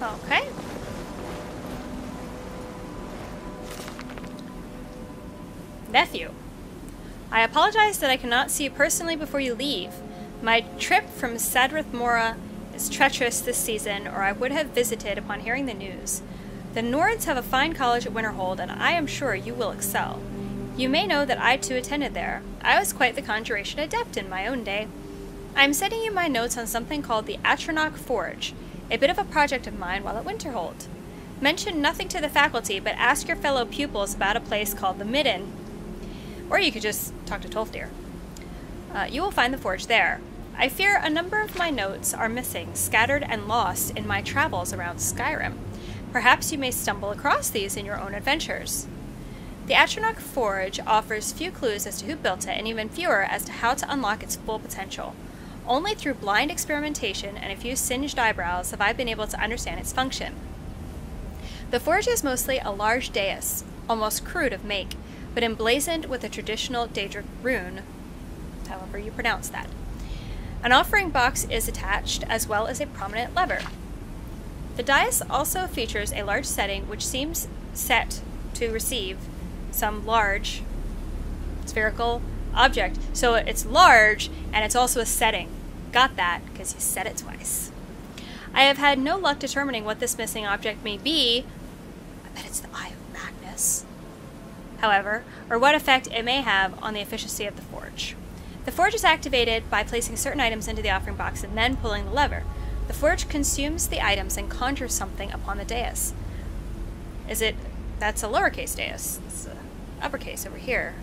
Okay. Nephew, I apologize that I cannot see you personally before you leave. My trip from Sadrith Mora is treacherous this season, or I would have visited upon hearing the news. The Nords have a fine college at Winterhold, and I am sure you will excel. You may know that I too attended there. I was quite the conjuration adept in my own day. I am sending you my notes on something called the Atronach Forge, a bit of a project of mine while at Winterhold. Mention nothing to the faculty, but ask your fellow pupils about a place called the Modinn. Or you could just talk to Tolfdir. You will find the forge there. I fear a number of my notes are missing, scattered and lost in my travels around Skyrim. Perhaps you may stumble across these in your own adventures. The Atronach Forge offers few clues as to who built it, and even fewer as to how to unlock its full potential. Only through blind experimentation and a few singed eyebrows have I been able to understand its function. The forge is mostly a large dais, almost crude of make, but emblazoned with a traditional Daedric rune, however you pronounce that. An offering box is attached, as well as a prominent lever. The dais also features a large setting which seems set to receive some large spherical object. So it's large, and it's also a setting. Got that, because you said it twice. I have had no luck determining what this missing object may be. I bet it's the Eye of Magnus. However, or what effect it may have on the efficiency of the forge. The forge is activated by placing certain items into the offering box and then pulling the lever. The forge consumes the items and conjures something upon the dais. That's a lowercase dais. It's a uppercase over here.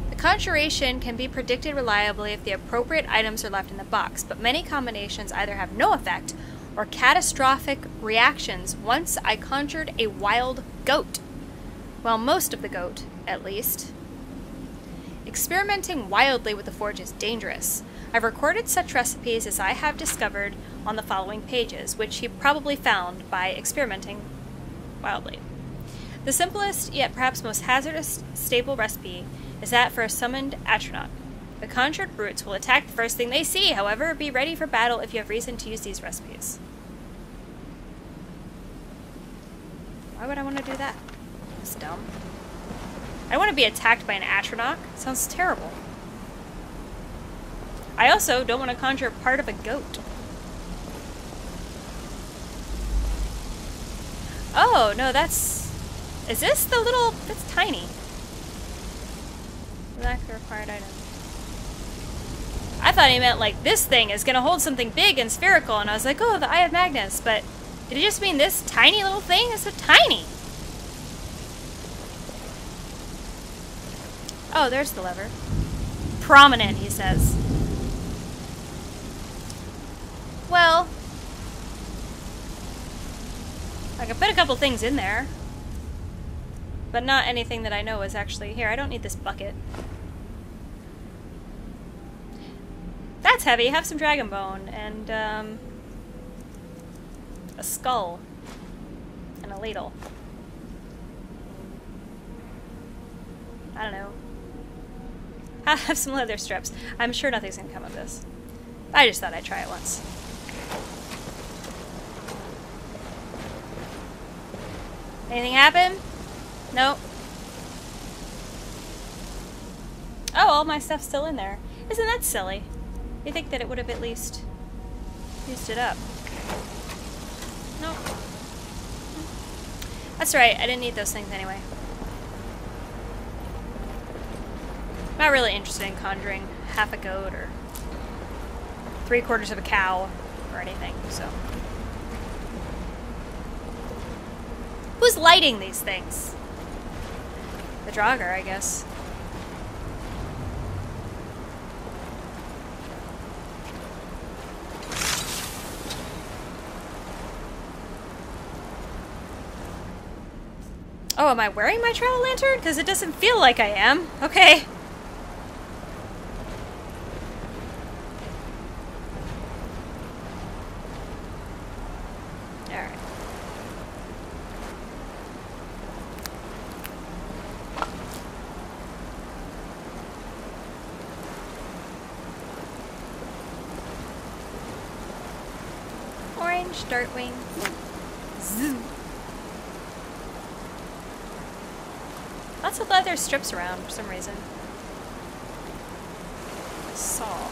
The conjuration can be predicted reliably if the appropriate items are left in the box, but many combinations either have no effect or catastrophic reactions. Once I conjured a wild goat. Well, most of the goat, at least. Experimenting wildly with the forge is dangerous. I've recorded such recipes as I have discovered on the following pages, which he probably found by experimenting wildly. The simplest, yet perhaps most hazardous, stable recipe is that for a summoned Atronach. The conjured brutes will attack the first thing they see, however, be ready for battle if you have reason to use these recipes. Why would I want to do that? That's dumb. I don't want to be attacked by an Atronach. Sounds terrible. I also don't want to conjure part of a goat. Oh, no, that's... Is this the little... That's tiny. Lack the required item. I thought he meant, like, this thing is going to hold something big and spherical, and I was like, oh, the Eye of Magnus, but did it just mean this tiny little thing? It's so tiny! Oh, there's the lever. Prominent, he says. Well, I can put a couple things in there, but not anything that I know is actually here. I don't need this bucket. That's heavy. Have some dragon bone and a skull and a ladle. I don't know. Have some leather strips. I'm sure nothing's gonna come of this. I just thought I'd try it once. Anything happen? Nope. Oh, all my stuff's still in there. Isn't that silly? You think that it would have at least used it up. Nope. That's right, I didn't need those things anyway. Not really interested in conjuring half a goat or 3/4 of a cow or anything, so. Who's lighting these things? The Draugr, I guess. Oh, am I wearing my travel lantern? Because it doesn't feel like I am. Okay. orange dartwing. Zoom. Lots of leather strips around for some reason. A saw.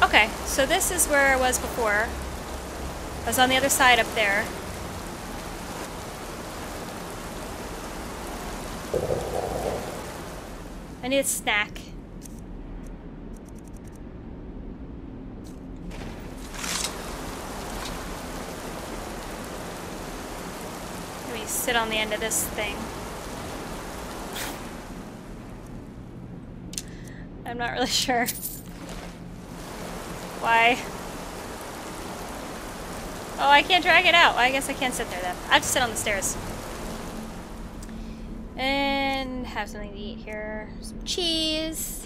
Okay, so this is where I was before. I was on the other side up there. I need a snack. Let me sit on the end of this thing. I'm not really sure. Why? Oh, I can't drag it out. Well, I guess I can't sit there then. I have to sit on the stairs. And have something to eat here. Some cheese.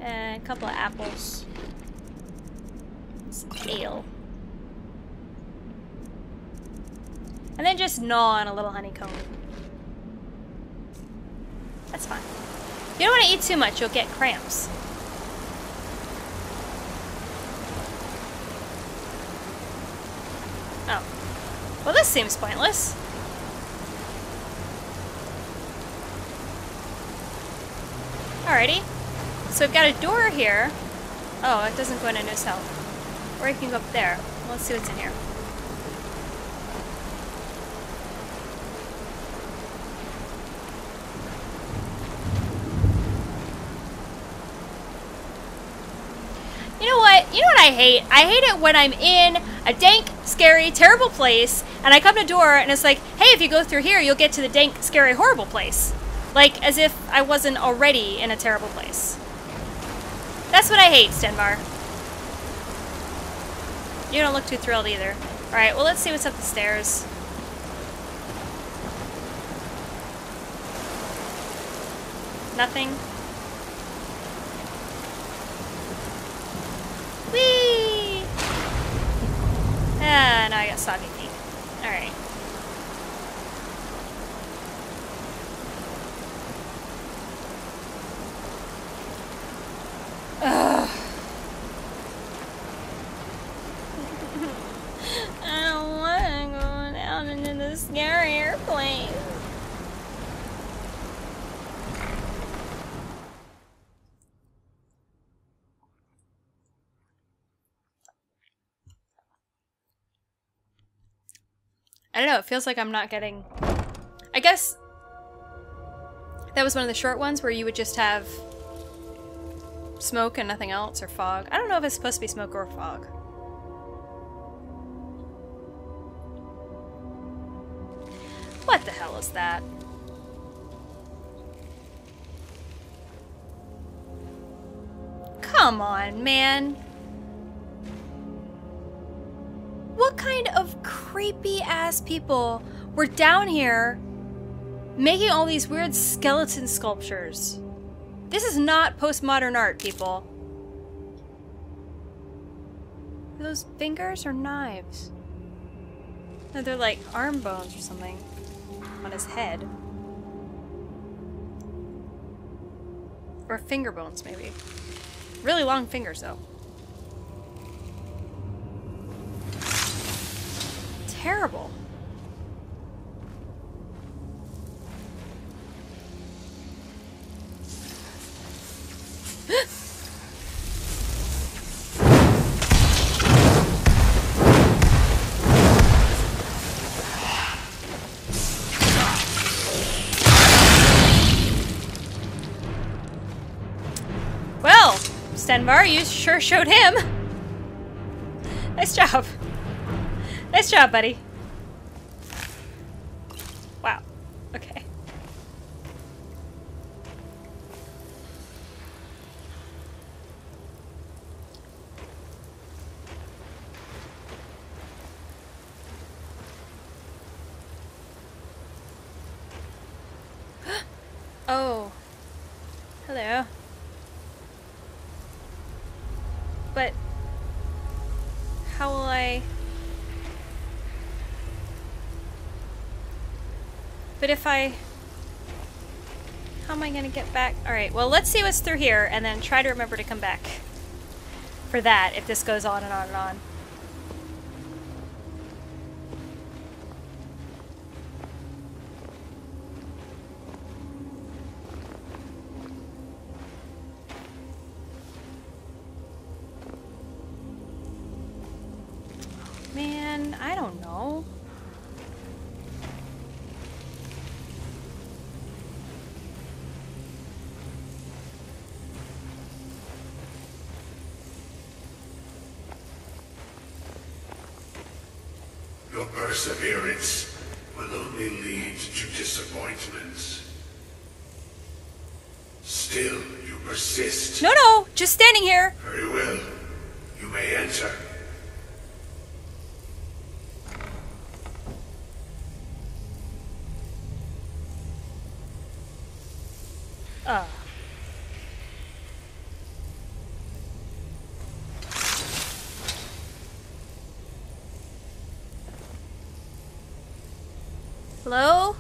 And a couple of apples. Some ale. And then just gnaw on a little honeycomb. That's fine. You don't want to eat too much, you'll get cramps. Oh. Well, this seems pointless. Alrighty. So we've got a door here. Oh, it doesn't go into no cell. Or you can go up there. Let's see what's in here. You know what? You know what I hate? I hate it when I'm in a dank, scary, terrible place, and I come to a door, and it's like, hey, if you go through here, you'll get to the dank, scary, horrible place. Like, as if I wasn't already in a terrible place. That's what I hate, Stenvar. You don't look too thrilled either. Alright, well, let's see what's up the stairs. Nothing. Whee! Ah, now I got soggy feet. Alright. Ugh. I don't want to go down into the scary airplane. I don't know, it feels like I'm not getting... I guess that was one of the short ones where you would just have smoke and nothing else, or fog. I don't know if it's supposed to be smoke or fog. What the hell is that? Come on, man. What kind of creepy ass people were down here making all these weird skeleton sculptures? This is not postmodern art, people. Are those fingers or knives? No, they're like arm bones or something on his head. Or finger bones, maybe. Really long fingers, though. Terrible. Well, Stenvar, you sure showed him. Nice job. Nice job, buddy. Wow. Okay. Oh. Hello. But how will I... But if I... How am I gonna get back? Alright, well, let's see what's through here, and then try to remember to come back for that, if this goes on and on and on. Man, I don't know. Your perseverance will only lead to disappointments. Still, you persist. No, just standing here. Very well. You may enter. Hello?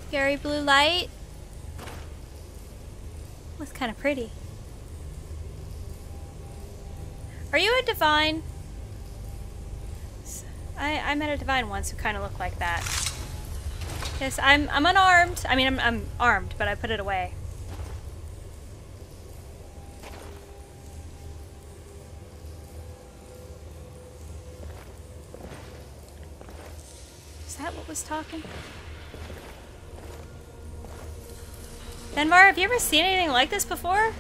Scary blue light? That's kind of pretty. Are you a divine? I met a divine once who kind of looked like that. Yes, I'm unarmed. I mean, I'm armed, but I put it away. Is that what was talking? Benvar, have you ever seen anything like this before?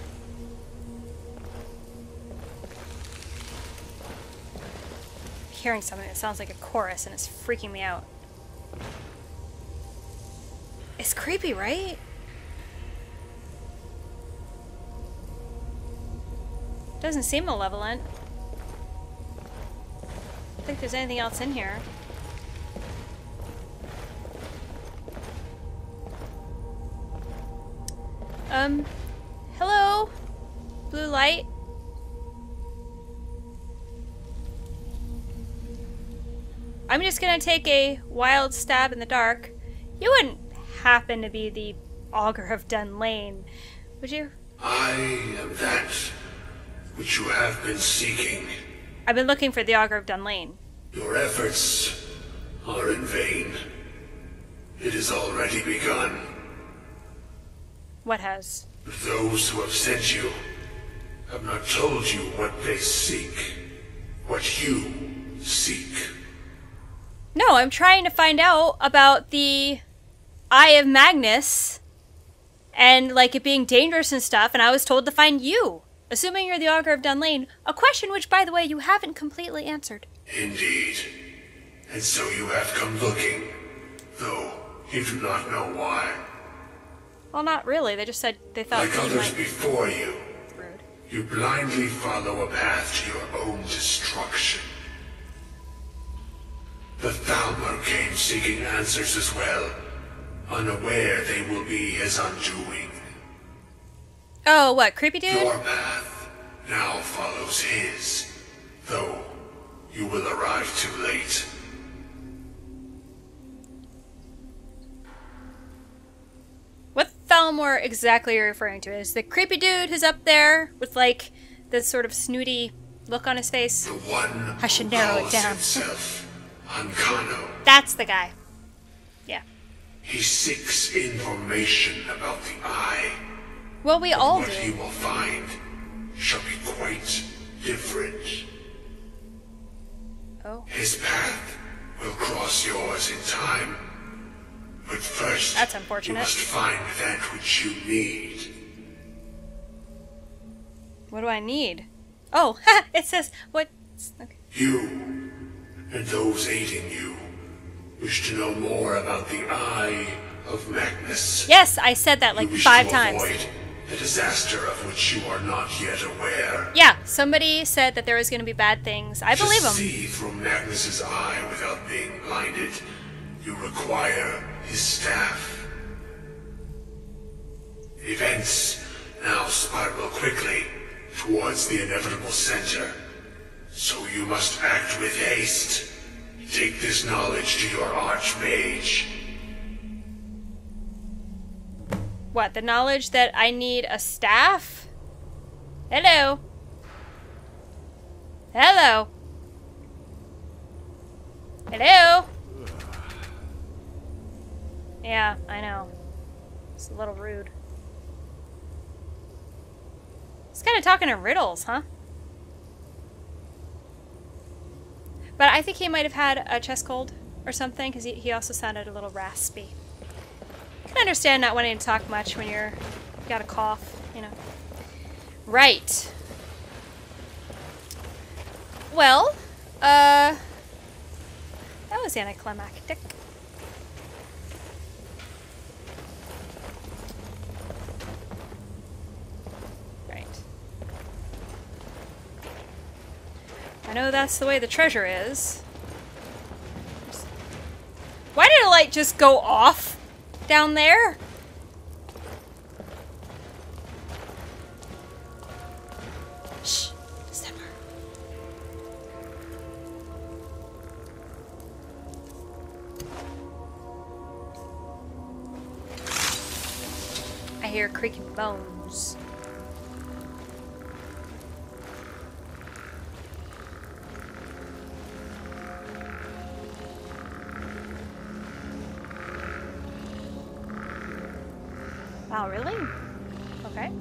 I'm hearing something that sounds like a chorus and it's freaking me out. It's creepy, right? Doesn't seem malevolent. I don't think there's anything else in here. Hello? Blue light? I'm just gonna take a wild stab in the dark. You wouldn't happen to be the Augur of Dunlain, would you? I am that which you have been seeking. I've been looking for the Augur of Dunlain. Your efforts are in vain. It has already begun. What has? Those who have sent you have not told you what they seek. What you seek. No, I'm trying to find out about the Eye of Magnus and like it being dangerous and stuff, and I was told to find you. Assuming you're the Augur of Dunlain, a question which, by the way, you haven't completely answered. Indeed. And so you have come looking, though you do not know why. Well, not really. They just said they thought like others before you, rude. You blindly follow a path to your own destruction. The Thalmor came seeking answers as well, unaware they will be his undoing. Oh, what, creepy dude? Your path now follows his, though you will arrive too late. What Thalmor exactly are you referring to? Is the creepy dude who's up there with like this sort of snooty look on his face? The one I should who narrow it calls down. himself Ancano. That's the guy. Yeah. He seeks information about the Eye. Well, we all What do. he will find shall be quite different. Oh. His path will cross yours in time. But first, That's unfortunate. you must find that which you need. What do I need? Oh, it says what? Okay. You, and those aiding you, wish to know more about the Eye of Magnus. Yes, I said that like You wish 5 to times. avoid the disaster of which you are not yet aware. Yeah, somebody said that there was going to be bad things. I believe To him. see through Magnus's eye without being blinded, you require his staff. Events now spiral quickly towards the inevitable center, so you must act with haste. Take this knowledge to your Archmage. What, the knowledge that I need a staff? Hello? Hello? Hello? Yeah, I know. It's a little rude. He's kind of talking in riddles, huh? But I think he might have had a chest cold or something, because he also sounded a little raspy. I can understand not wanting to talk much when you got a cough, you know. Right. Well, that was anticlimactic. Right. I know that's the way the treasure is. Why did a light just go off down there? Shh. December. I hear creaking bones. Wow, really? Okay.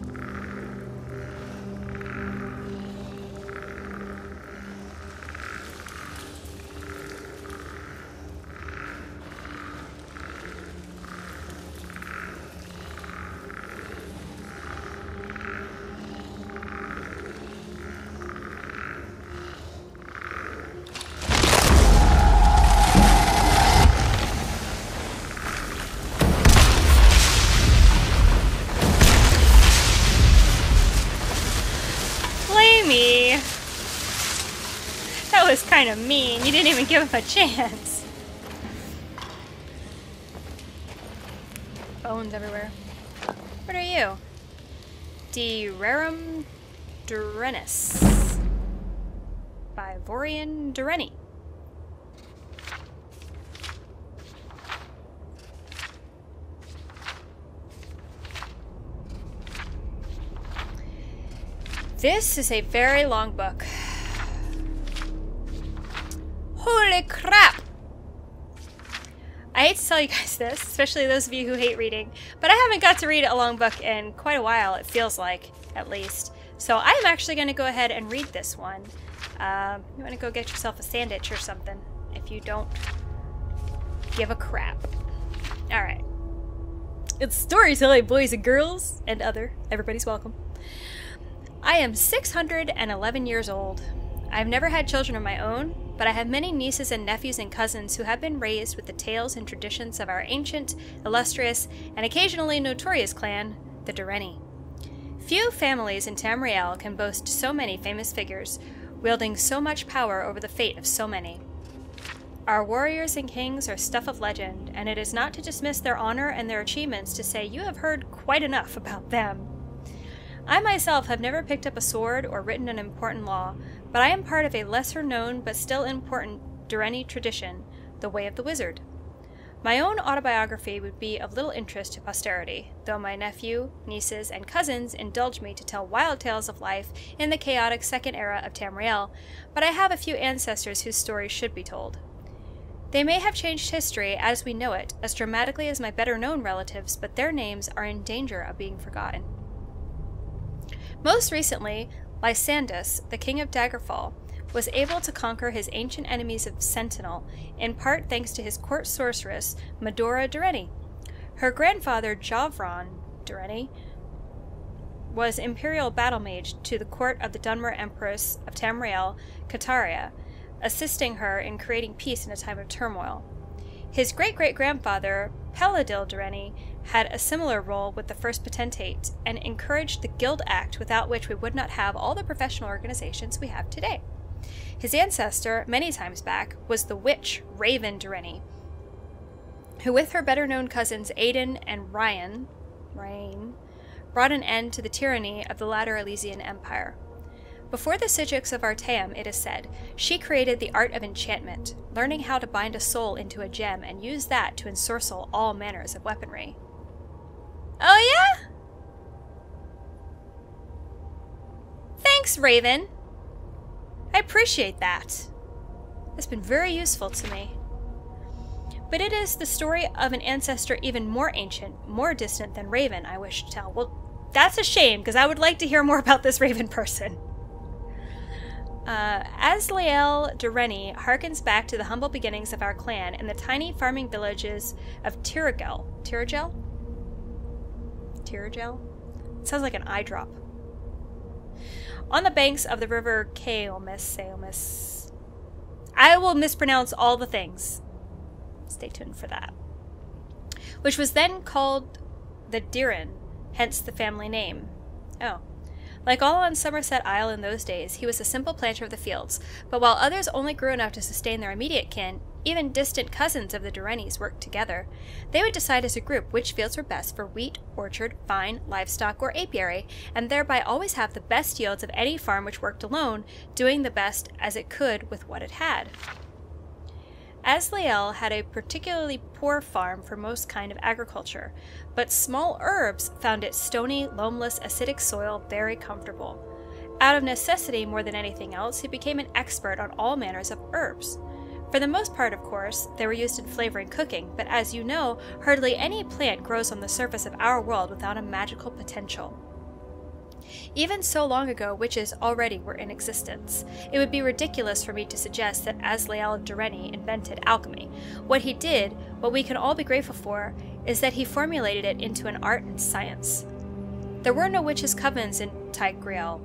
That was kind of mean. You didn't even give him a chance. Bones everywhere. What are you? Rerum Durennis by Vorian Dureni. This is a very long book. Holy crap! I hate to tell you guys this, especially those of you who hate reading, but I haven't got to read a long book in quite a while, it feels like, at least. So I am actually going to go ahead and read this one. You want to go get yourself a sandwich or something, if you don't give a crap. Alright. It's storytelling, boys and girls, and other. Everybody's welcome. I am 611 years old. I've never had children of my own, but I have many nieces and nephews and cousins who have been raised with the tales and traditions of our ancient, illustrious, and occasionally notorious clan, the Dureni. Few families in Tamriel can boast so many famous figures, wielding so much power over the fate of so many. Our warriors and kings are stuff of legend, and it is not to dismiss their honor and their achievements to say you have heard quite enough about them. I myself have never picked up a sword or written an important law, but I am part of a lesser-known but still important Dureni tradition, the Way of the Wizard. My own autobiography would be of little interest to posterity, though my nephew, nieces, and cousins indulge me to tell wild tales of life in the chaotic Second Era of Tamriel, but I have a few ancestors whose stories should be told. They may have changed history as we know it, as dramatically as my better-known relatives, but their names are in danger of being forgotten. Most recently, Lysandus, the king of Daggerfall, was able to conquer his ancient enemies of Sentinel, in part thanks to his court sorceress, Medora Dureni. Her grandfather, Javron Dureni, was imperial battle mage to the court of the Dunmer Empress of Tamriel, Kataria, assisting her in creating peace in a time of turmoil. His great-great-grandfather, Peladil Dureni, had a similar role with the First Potentate and encouraged the Guild Act, without which we would not have all the professional organizations we have today. His ancestor, many times back, was the witch Raven Dureni, who with her better-known cousins Aiden and Ryan, brought an end to the tyranny of the latter Elysian Empire. Before the Sigils of Artaeum, it is said, she created the art of enchantment, learning how to bind a soul into a gem and use that to ensorcel all manners of weaponry. Oh Thanks, Raven. I appreciate that. It's been very useful to me. But it is the story of an ancestor even more ancient, more distant than Raven I wish to tell. Well, that's a shame, because I would like to hear more about this Raven person. Azlael Dureni harkens back to the humble beginnings of our clan in the tiny farming villages of Tiragel. Tiragel? Tiragel? It sounds like an eye drop. On the banks of the river Seomis. I will mispronounce all the things. Stay tuned for that. Which was then called the Diren, hence the family name. Oh. Like all on Somerset Isle in those days, he was a simple planter of the fields, but while others only grew enough to sustain their immediate kin, even distant cousins of the Durenis worked together. They would decide as a group which fields were best for wheat, orchard, vine, livestock, or apiary, and thereby always have the best yields of any farm which worked alone, doing the best as it could with what it had. Azlael had a particularly poor farm for most kind of agriculture, but small herbs found its stony, loamless, acidic soil very comfortable. Out of necessity more than anything else, he became an expert on all manners of herbs. For the most part, of course, they were used in flavoring cooking, but as you know, hardly any plant grows on the surface of our world without a magical potential. Even so long ago, witches already were in existence. It would be ridiculous for me to suggest that Azlael Dureni invented alchemy. What he did, what we can all be grateful for, is that he formulated it into an art and science. There were no witches' covens in Tiragel.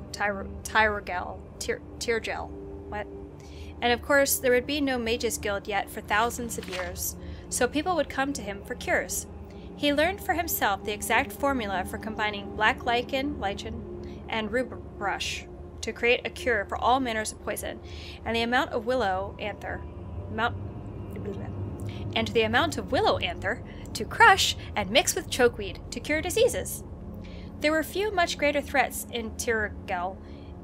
What? And of course, there would be no mages' guild yet for thousands of years, so people would come to him for cures. He learned for himself the exact formula for combining black lichen, and rubrush to create a cure for all manners of poison, and the amount of willow anther to crush and mix with chokeweed to cure diseases. There were few much greater threats in Tiragel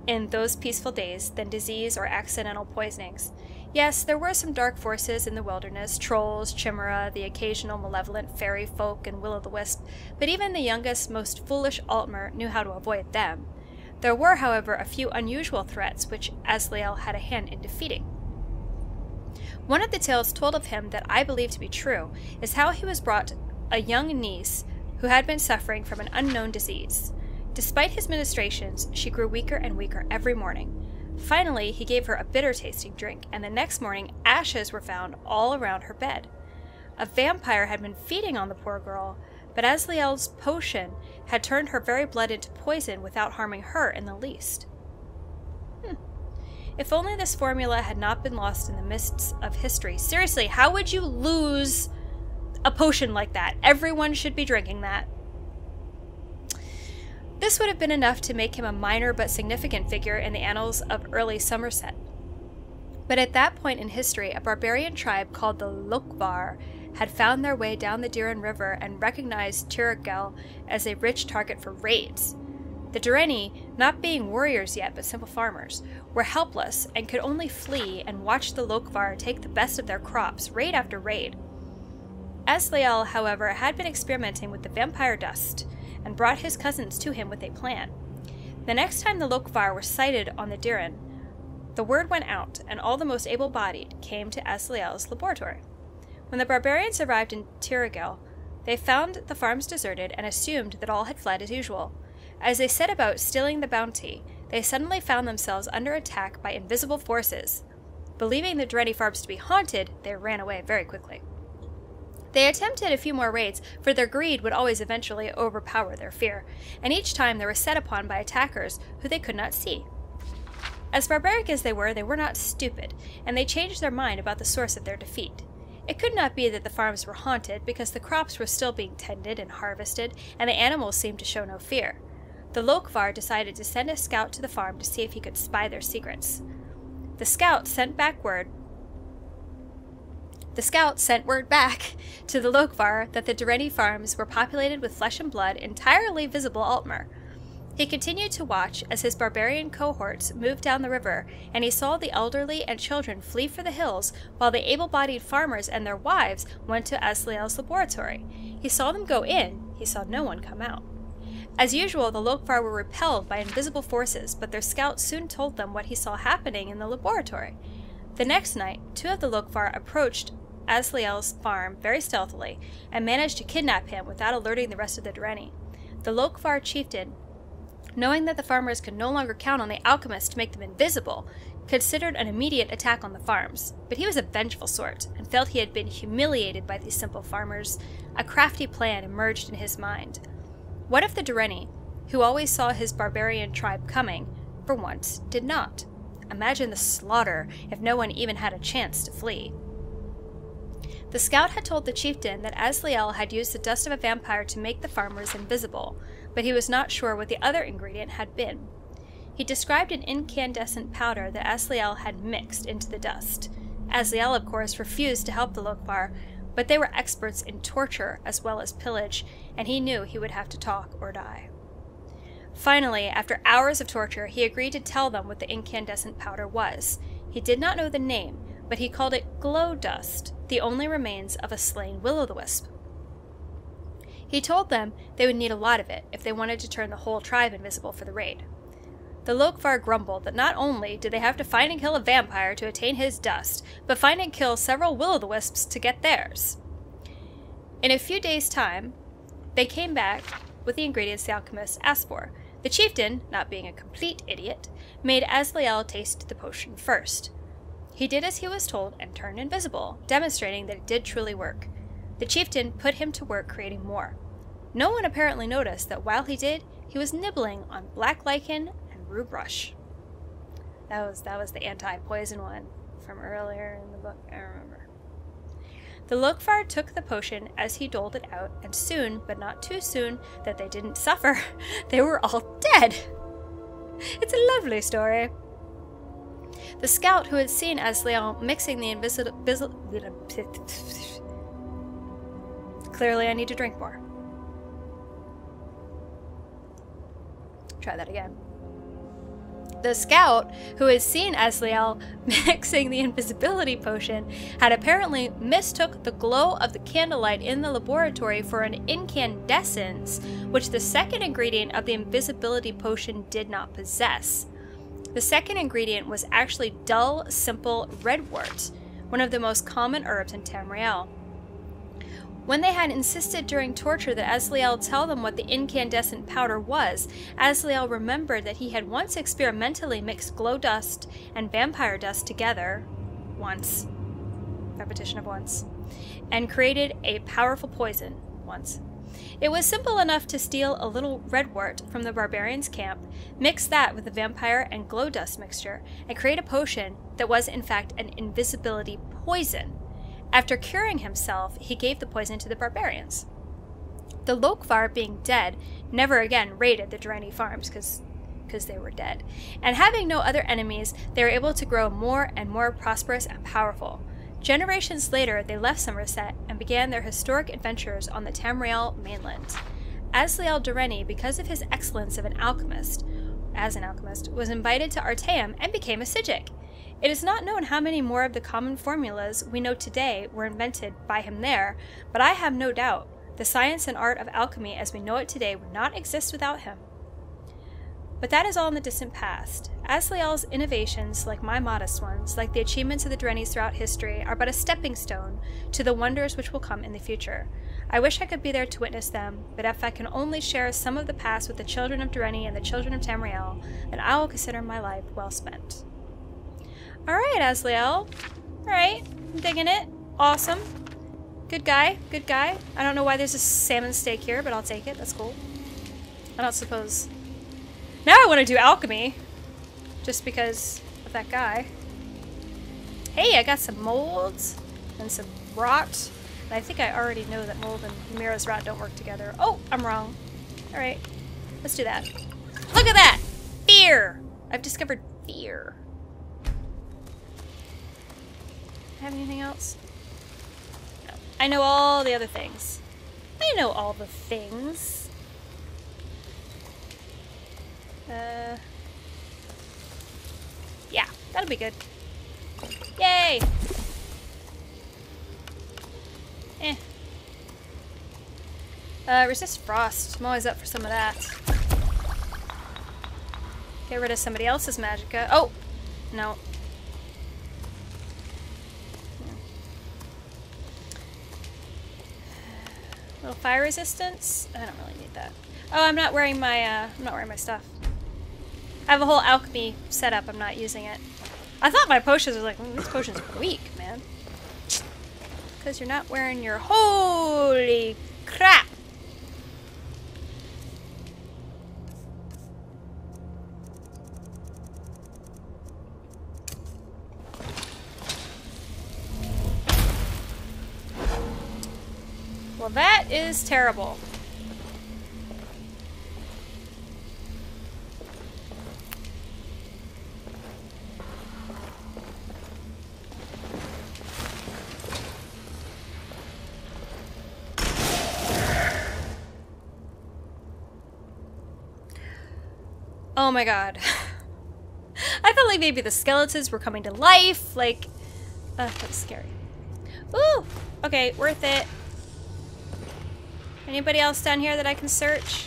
in those peaceful days than disease or accidental poisonings. Yes, there were some dark forces in the wilderness, trolls, chimera, the occasional malevolent fairy folk, and will-o'-the-wisp, but even the youngest, most foolish Altmer knew how to avoid them. There were, however, a few unusual threats which Azlael had a hand in defeating. One of the tales told of him that I believe to be true is how he was brought a young niece who had been suffering from an unknown disease. Despite his ministrations, she grew weaker and weaker every morning. Finally, he gave her a bitter-tasting drink, and the next morning ashes were found all around her bed. A vampire had been feeding on the poor girl, but Azlael's potion had turned her very blood into poison without harming her in the least. If only this formula had not been lost in the mists of history. Seriously, how would you lose a potion like that? Everyone should be drinking that. This would have been enough to make him a minor but significant figure in the annals of early Somerset. But at that point in history, a barbarian tribe called the Lokvar had found their way down the Diren River and recognized Tiragel as a rich target for raids. The Dureni, not being warriors yet but simple farmers, were helpless and could only flee and watch the Lokvar take the best of their crops raid after raid. Azlael, however, had been experimenting with the vampire dust and brought his cousins to him with a plan. The next time the Lokvar were sighted on the Diren, the word went out, and all the most able-bodied came to Azlael's laboratory. When the barbarians arrived in Tiragel, they found the farms deserted and assumed that all had fled as usual. As they set about stealing the bounty, they suddenly found themselves under attack by invisible forces. Believing the Dureni farms to be haunted, they ran away very quickly. They attempted a few more raids, for their greed would always eventually overpower their fear, and each time they were set upon by attackers who they could not see. As barbaric as they were not stupid, and they changed their mind about the source of their defeat. It could not be that the farms were haunted, because the crops were still being tended and harvested, and the animals seemed to show no fear. The Lokvar decided to send a scout to the farm to see if he could spy their secrets. The scout sent word back to the Lokvar that the Dureni farms were populated with flesh and blood, entirely visible Altmer. He continued to watch as his barbarian cohorts moved down the river, and he saw the elderly and children flee for the hills, while the able-bodied farmers and their wives went to Azlael's laboratory. He saw them go in, he saw no one come out. As usual, the Lokvar were repelled by invisible forces, but their scout soon told them what he saw happening in the laboratory. The next night, 2 of the Lokvar approached Asliel's farm very stealthily and managed to kidnap him without alerting the rest of the Durrani. The Lokvar chieftain, knowing that the farmers could no longer count on the alchemists to make them invisible, considered an immediate attack on the farms, but he was a vengeful sort and felt he had been humiliated by these simple farmers. A crafty plan emerged in his mind. What if the Durrani, who always saw his barbarian tribe coming, for once did not? Imagine the slaughter if no one even had a chance to flee. The scout had told the chieftain that Asliel had used the dust of a vampire to make the farmers invisible, but he was not sure what the other ingredient had been. He described an incandescent powder that Asliel had mixed into the dust. Asliel, of course, refused to help the Lokvar, but they were experts in torture as well as pillage, and he knew he would have to talk or die. Finally, after hours of torture, he agreed to tell them what the incandescent powder was. He did not know the name, but he called it glow dust, the only remains of a slain will-o'-the-wisp. He told them they would need a lot of it if they wanted to turn the whole tribe invisible for the raid. The Lokvar grumbled that not only did they have to find and kill a vampire to attain his dust, but find and kill several will-o'-the-wisps to get theirs. In a few days' time, they came back with the ingredients the alchemists asked for. The chieftain, not being a complete idiot, made Asliel taste the potion first. He did as he was told and turned invisible, demonstrating that it did truly work. The chieftain put him to work creating more. No one apparently noticed that while he did, he was nibbling on black lichen and rue brush. That was the anti-poison one from earlier in the book, I remember. The Lokvar took the potion as he doled it out, and soon, but not too soon, that they didn't suffer, they were all dead. It's a lovely story. The scout who had seen Asliel mixing the Clearly I need to drink more. Try that again. The scout who had seen Asliel mixing the invisibility potion had apparently mistook the glow of the candlelight in the laboratory for an incandescence, which the second ingredient of the invisibility potion did not possess. The second ingredient was actually dull, simple redwort, one of the most common herbs in Tamriel. When they had insisted during torture that Asliel tell them what the incandescent powder was, Asliel remembered that he had once experimentally mixed glow dust and vampire dust together, once, repetition of once, and created a powerful poison, once. It was simple enough to steal a little redwort from the barbarian's camp, mix that with the vampire and glow dust mixture, and create a potion that was in fact an invisibility poison. After curing himself, he gave the poison to the barbarians. The Lokvar, being dead, never again raided the Durrani farms because they were dead. And having no other enemies, they were able to grow more and more prosperous and powerful. Generations later, they left Somerset and began their historic adventures on the Tamriel mainland. Asliel Durrani, because of his excellence as an alchemist, was invited to Artaeum and became a Psijic. It is not known how many more of the common formulas we know today were invented by him there, but I have no doubt the science and art of alchemy as we know it today would not exist without him. But that is all in the distant past. Asliel's innovations, like my modest ones, like the achievements of the Durranis throughout history, are but a stepping stone to the wonders which will come in the future. I wish I could be there to witness them, but if I can only share some of the past with the children of Durrani and the children of Tamriel, then I will consider my life well spent. Alright, Asliel. Alright, I'm digging it. Awesome. Good guy, good guy. I don't know why there's a salmon steak here, but I'll take it. That's cool. I don't suppose... Now I want to do alchemy. Just because of that guy. Hey, I got some molds and some rot. And I think I already know that mold and Mira's rot don't work together. Oh, I'm wrong. Alright, let's do that. Look at that! Fear! I've discovered fear. Have anything else? No. I know all the other things. I know all the things. Yeah, that'll be good. Yay! Resist frost. I'm always up for some of that. Get rid of somebody else's magicka. Oh! No. Little fire resistance? I don't really need that. Oh, I'm not wearing my stuff. I have a whole alchemy setup. I'm not using it. I thought my potions were like, this potion's weak, man. Because you're not wearing your... Holy crap! Well, that is terrible. Oh my god. I felt like maybe the skeletons were coming to life. Like, that was scary. Ooh! Okay, worth it. Anybody else down here that I can search?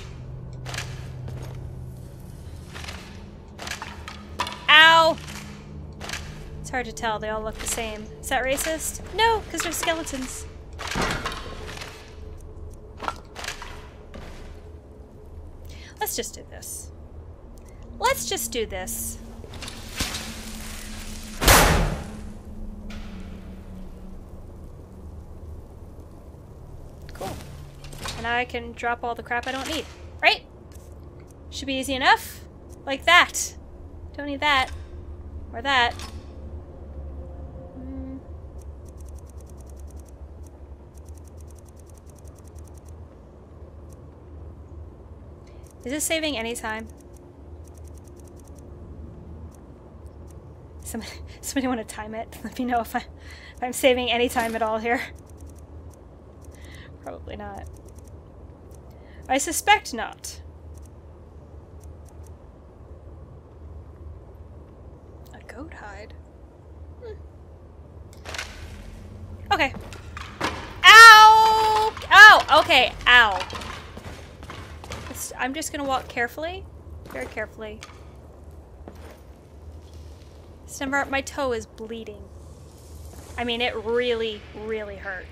Ow! It's hard to tell. They all look the same. Is that racist? No, because they're skeletons. Let's just do this. Let's just do this. Cool. And now I can drop all the crap I don't need. Right? Should be easy enough. Like that. Don't need that. Or that. Is this saving any time? Somebody want to time it? Let me know if I'm saving any time at all here. Probably not. I suspect not. A goat hide. Okay. Ow! Ow! Okay, ow. I'm just gonna walk carefully. Very carefully. My toe is bleeding. I mean, it really, really hurt.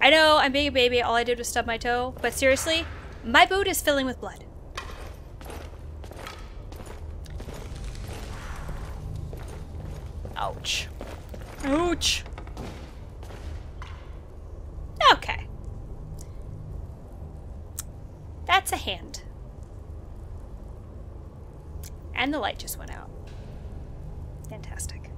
I know, I'm being a baby, all I did was stub my toe, but seriously, my boot is filling with blood. Ouch. Ouch. Okay. That's a hand. And the light just went out. Fantastic.